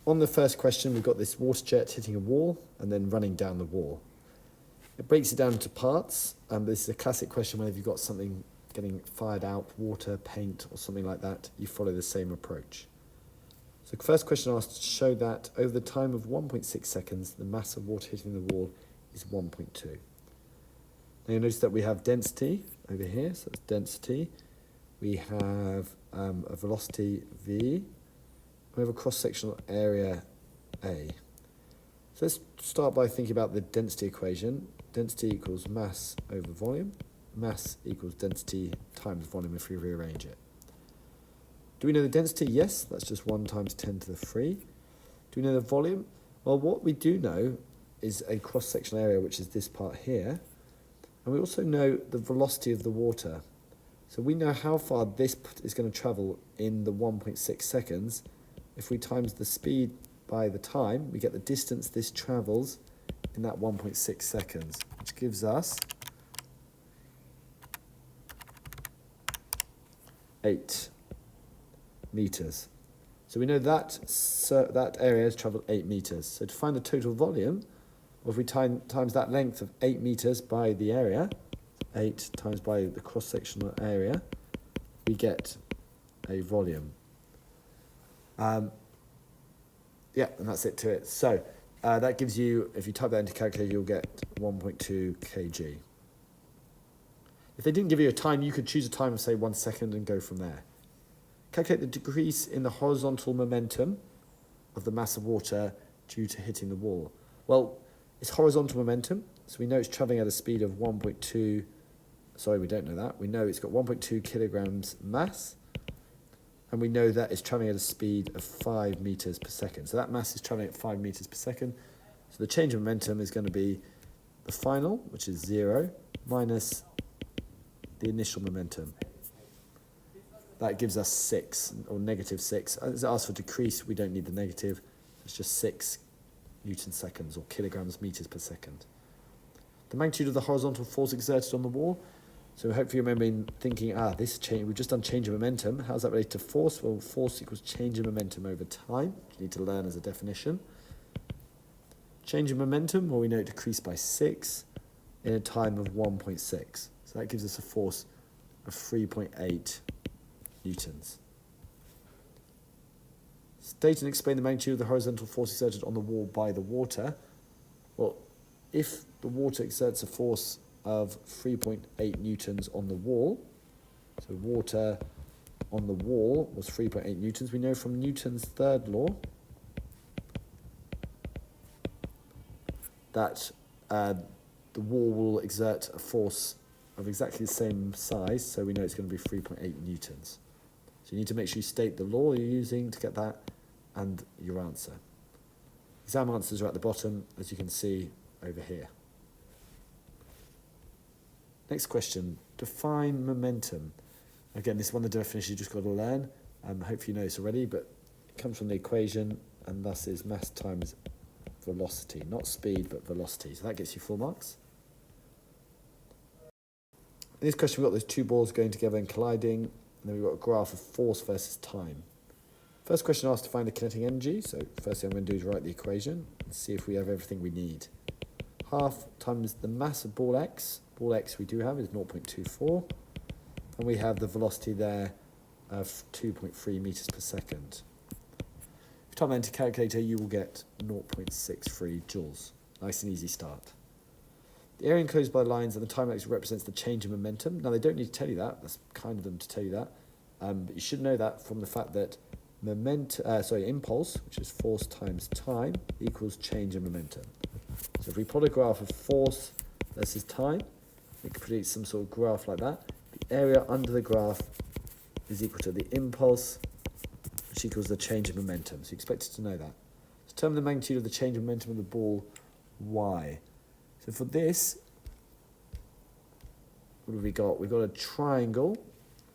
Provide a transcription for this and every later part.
on the first question, we've got this water jet hitting a wall and then running down the wall. It breaks it down into parts. This is a classic question whenever you've got something getting fired out, water, paint, or something like that, you follow the same approach. So the first question asked to show that over the time of 1.6 seconds, the mass of water hitting the wall is 1.2. Now you notice that we have density over here, so that's density. We have a velocity v. We have a cross-sectional area A. So let's start by thinking about the density equation. Density equals mass over volume. Mass equals density times volume if we rearrange it. Do we know the density? Yes, that's just 1 times 10 to the 3. Do we know the volume? Well, what we do know is a cross-sectional area, which is this part here. And we also know the velocity of the water. So we know how far this is going to travel in the 1.6 seconds. If we times the speed by the time, we get the distance this travels in that 1.6 seconds, which gives us 8 meters. So we know that that area has travelled 8 meters. So to find the total volume, well, if we times that length of 8 meters by the area, 8 times by the cross-sectional area, we get a volume. Yeah, and that's it to it. So that gives you, if you type that into calculator, you'll get 1.2 kg. If they didn't give you a time, you could choose a time of, say, 1 second and go from there. Calculate the decrease in the horizontal momentum of the mass of water due to hitting the wall. Well, it's horizontal momentum, so we know it's travelling at a speed of 1.2, sorry, we don't know that. We know it's got 1.2 kilograms mass, and we know that it's travelling at a speed of 5 meters per second. So that mass is travelling at 5 meters per second. So the change of momentum is going to be the final, which is 0, minus the initial momentum. That gives us 6, or negative 6. As it asks for decrease, we don't need the negative. It's just 6 Newton seconds, or kilograms meters per second. The magnitude of the horizontal force exerted on the wall. So hopefully you remember thinking, this change, we've just done change of momentum. How's that related to force? Well, force equals change of momentum over time, which you need to learn as a definition. Change of momentum, well, we know it decreased by 6 in a time of 1.6. So that gives us a force of 3.8 newtons. State and explain the magnitude of the horizontal force exerted on the wall by the water. Well, if the water exerts a force of 3.8 newtons on the wall, so water on the wall was 3.8 newtons, we know from Newton's third law that the wall will exert a force of exactly the same size, so we know it's going to be 3.8 newtons. So you need to make sure you state the law you're using to get that and your answer. Exam answers are at the bottom, as you can see over here. Next question, define momentum. Again, this is one of the definitions you just got to learn. Hopefully you know this already, but it comes from the equation, and thus is mass times velocity, not speed, but velocity. So that gets you 4 marks. In this question, we've got those two balls going together and colliding, and then we've got a graph of force versus time. First question asks to find the kinetic energy, so first thing I'm going to do is write the equation and see if we have everything we need. Half times the mass of ball x we do have is 0.24, and we have the velocity there of 2.3 meters per second. If you type that into calculator, you will get 0.63 joules. Nice and easy start. The area enclosed by lines and the time axis represents the change in momentum. Now, they don't need to tell you that. That's kind of them to tell you that. But you should know that from the fact that impulse, which is force times time, equals change in momentum. So if we plot a graph of force versus time, it can produce some sort of graph like that. The area under the graph is equal to the impulse, which equals the change in momentum. So you expect it to know that. Determine the magnitude of the change in momentum of the ball y. So for this, what have we got? We've got a triangle.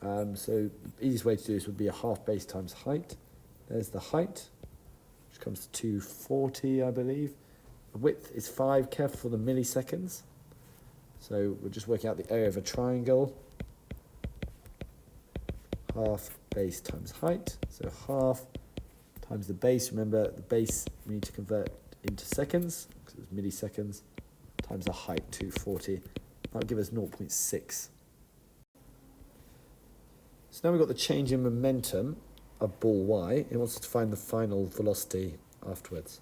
So the easiest way to do this would be a half base times height. There's the height, which comes to 240, I believe. The width is 5, careful for the milliseconds. So we're just working out the area of a triangle. Half base times height, so half times the base. Remember, the base we need to convert into seconds, because it's milliseconds, times the height, 240. That'll give us 0.6. So now we've got the change in momentum of ball Y. It wants us to find the final velocity afterwards.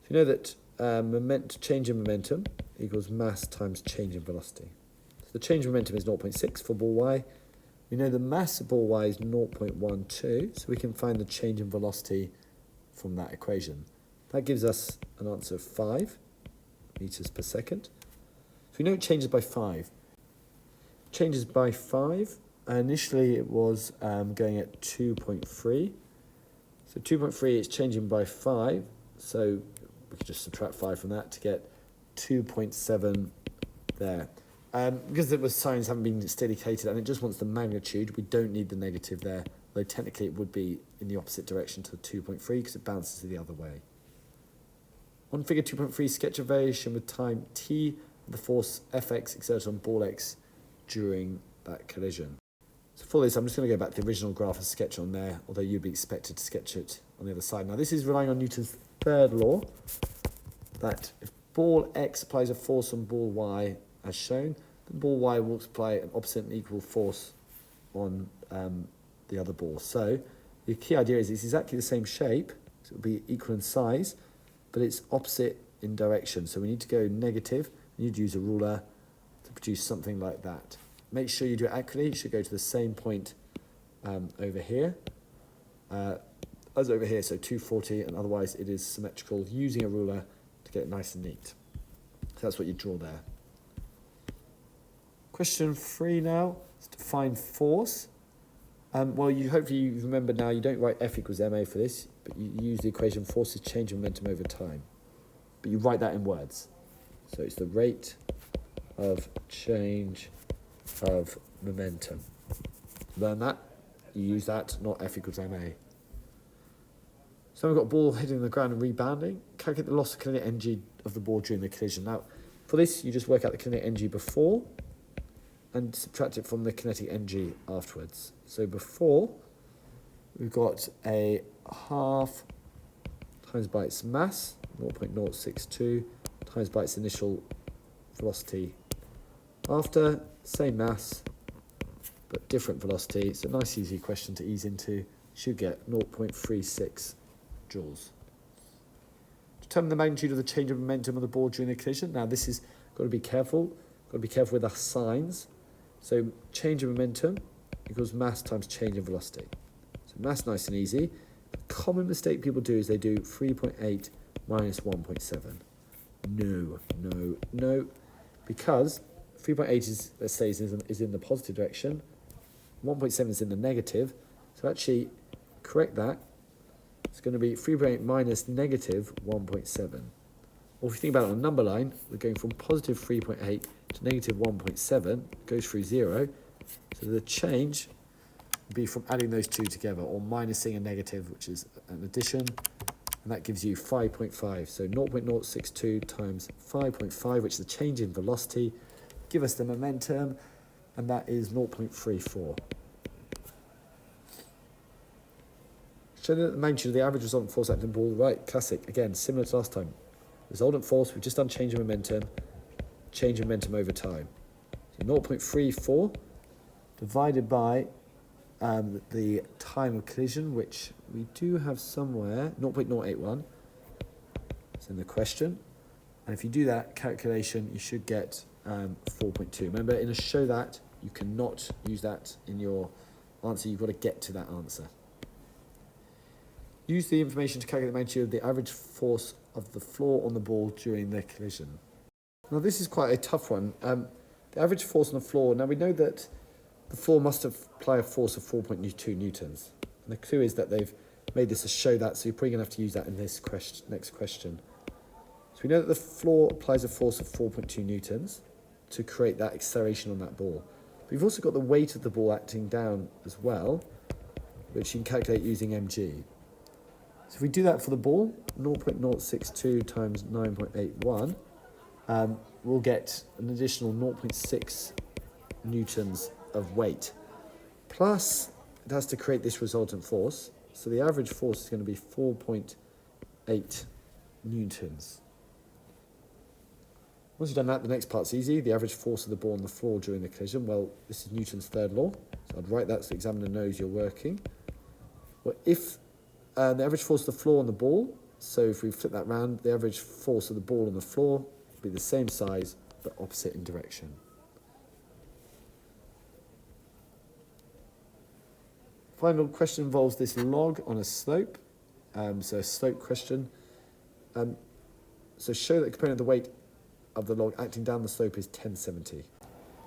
So you know that change in momentum equals mass times change in velocity. So the change in momentum is 0.6 for ball Y. We know the mass of ball Y is 0.12, so we can find the change in velocity from that equation. That gives us an answer of 5 meters per second. So we know it changes by 5. It changes by 5. Initially it was going at 2.3. So 2.3 is changing by 5. So we could just subtract 5 from that to get 2.7 there. Because the signs haven't been dedicated and it just wants the magnitude, we don't need the negative there, though technically it would be in the opposite direction to the 2.3 because it bounces the other way. On figure 2.3, sketch a variation with time t, the force Fx exerted on ball x during that collision. So for this, I'm just going to go back to the original graph and sketch on there, although you'd be expected to sketch it on the other side. Now this is relying on Newton's third law, that if ball x applies a force on ball y as shown, then ball y will apply an opposite and equal force on the other ball. So the key idea is it's exactly the same shape, so it will be equal in size, but it's opposite in direction. So we need to go negative, and you'd use a ruler to produce something like that. Make sure you do it accurately. You should go to the same point over here as over here, so 240, and otherwise it is symmetrical using a ruler to get it nice and neat. So that's what you draw there. Question 3 now is to find force. Well, hopefully you remember now you don't write F equals ma for this, but you use the equation force is change in momentum over time. But you write that in words. So it's the rate of change of momentum. Learn that. You use that, not F equals ma. So we've got a ball hitting the ground and rebounding. Calculate the loss of kinetic energy of the ball during the collision. Now, for this, you just work out the kinetic energy before and subtract it from the kinetic energy afterwards. So before, we've got a half times by its mass, 0.062, times by its initial velocity. After, same mass, but different velocity. It's a nice easy question to ease into. You should get 0.36 joules. Determine the magnitude of the change of momentum of the ball during the collision. Now this is got to be careful. Got to be careful with the signs. So change of momentum equals mass times change in velocity. So mass nice and easy. The common mistake people do is they do 3.8 minus 1.7. No. Because 3.8 is, let's say, is in the positive direction. 1.7 is in the negative. So actually, correct that. It's going to be 3.8 minus negative 1.7. Or if you think about it on a number line, we're going from positive 3.8 to negative 1.7, goes through 0. So the change would be from adding those two together, or minusing a negative, which is an addition, and that gives you 5.5. So 0.062 times 5.5, which is the change in velocity, give us the momentum, and that is 0.34. Show that the magnitude of the average resultant force acting on the ball, right, classic, again, similar to last time. Resultant force, we've just done change in momentum over time. So 0.34 divided by the time of collision, which we do have somewhere, 0.081. It's in the question. And if you do that calculation, you should get 4.2. Remember, in a show that, you cannot use that in your answer. You've got to get to that answer. Use the information to calculate the magnitude of the average force of the floor on the ball during the collision. Now this is quite a tough one. The average force on the floor, now we know that the floor must apply a force of 4.2 newtons. And the clue is that they've made this to show that, so you're probably going to have to use that in this next question. So we know that the floor applies a force of 4.2 newtons to create that acceleration on that ball. But we've also got the weight of the ball acting down as well, which you can calculate using mg. So if we do that for the ball, 0.062 times 9.81, we'll get an additional 0.6 newtons of weight. Plus, it has to create this resultant force. So the average force is going to be 4.8 newtons. Once you've done that, the next part's easy. The average force of the ball on the floor during the collision. Well, this is Newton's third law. So I'd write that so the examiner knows you're working. Well, if the average force of the floor on the ball, so if we flip that round, the average force of the ball on the floor will be the same size, but opposite in direction. Final question involves this log on a slope. So a slope question. So show that the component of the weight of the log acting down the slope is 1070.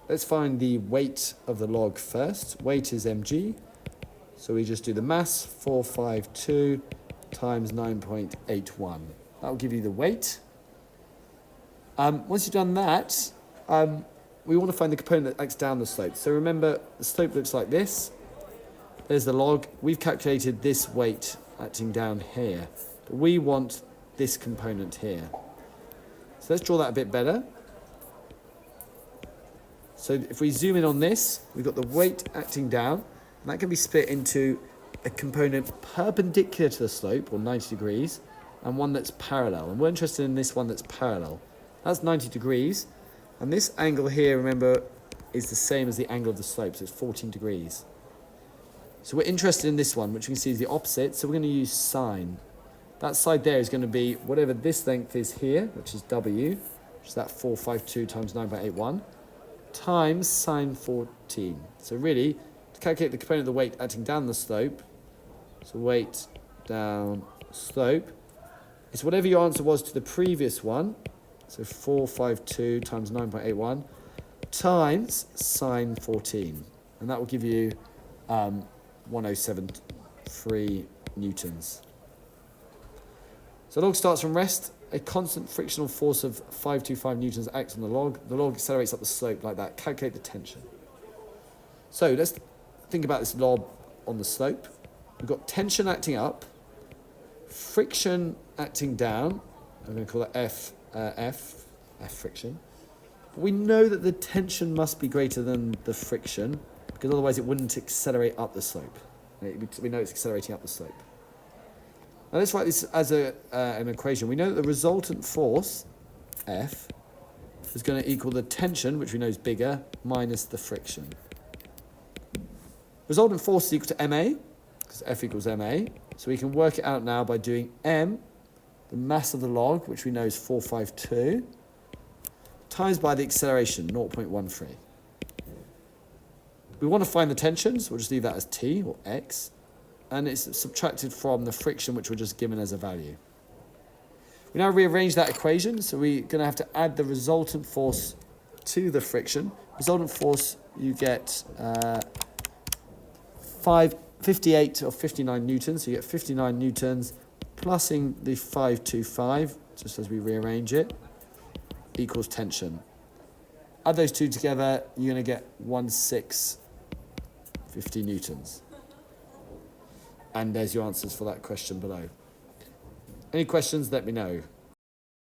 Let's find the weight of the log first. Weight is mg. So we just do the mass, 452 times 9.81. That will give you the weight. Once you've done that, we want to find the component that acts down the slope. So remember, the slope looks like this. There's the log. We've calculated this weight acting down here. But we want this component here. So let's draw that a bit better. So if we zoom in on this, we've got the weight acting down, and that can be split into a component perpendicular to the slope, or 90 degrees, and one that's parallel. And we're interested in this one that's parallel. That's 90 degrees, and this angle here, remember, is the same as the angle of the slope, so it's 14 degrees. So we're interested in this one, which we can see is the opposite, so we're going to use sine. That side there is going to be whatever this length is here, which is W, which is that 452 times 9.81, times sine 14. So really, to calculate the component of the weight acting down the slope, so weight down slope, it's whatever your answer was to the previous one, so 452 times 9.81, times sine 14. And that will give you 1073 newtons. So the log starts from rest. A constant frictional force of 525 newtons acts on the log. The log accelerates up the slope like that. Calculate the tension. So let's think about this log on the slope. We've got tension acting up, friction acting down. I'm going to call that F friction. But we know that the tension must be greater than the friction, because otherwise it wouldn't accelerate up the slope. We know it's accelerating up the slope. Now let's write this as an equation. We know that the resultant force, F, is going to equal the tension, which we know is bigger, minus the friction. Resultant force is equal to ma, because F equals ma. So we can work it out now by doing m, the mass of the log, which we know is 452, times by the acceleration, 0.13. We want to find the tension, so we'll just leave that as t, or x. And it's subtracted from the friction, which we're just given as a value. We now rearrange that equation, so we're going to have to add the resultant force to the friction. Resultant force, you get 58 or 59 newtons, so you get 59 newtons, plusing the 525, just as we rearrange it, equals tension. Add those two together, you're going to get 1650 newtons. And there's your answers for that question below. Any questions, let me know.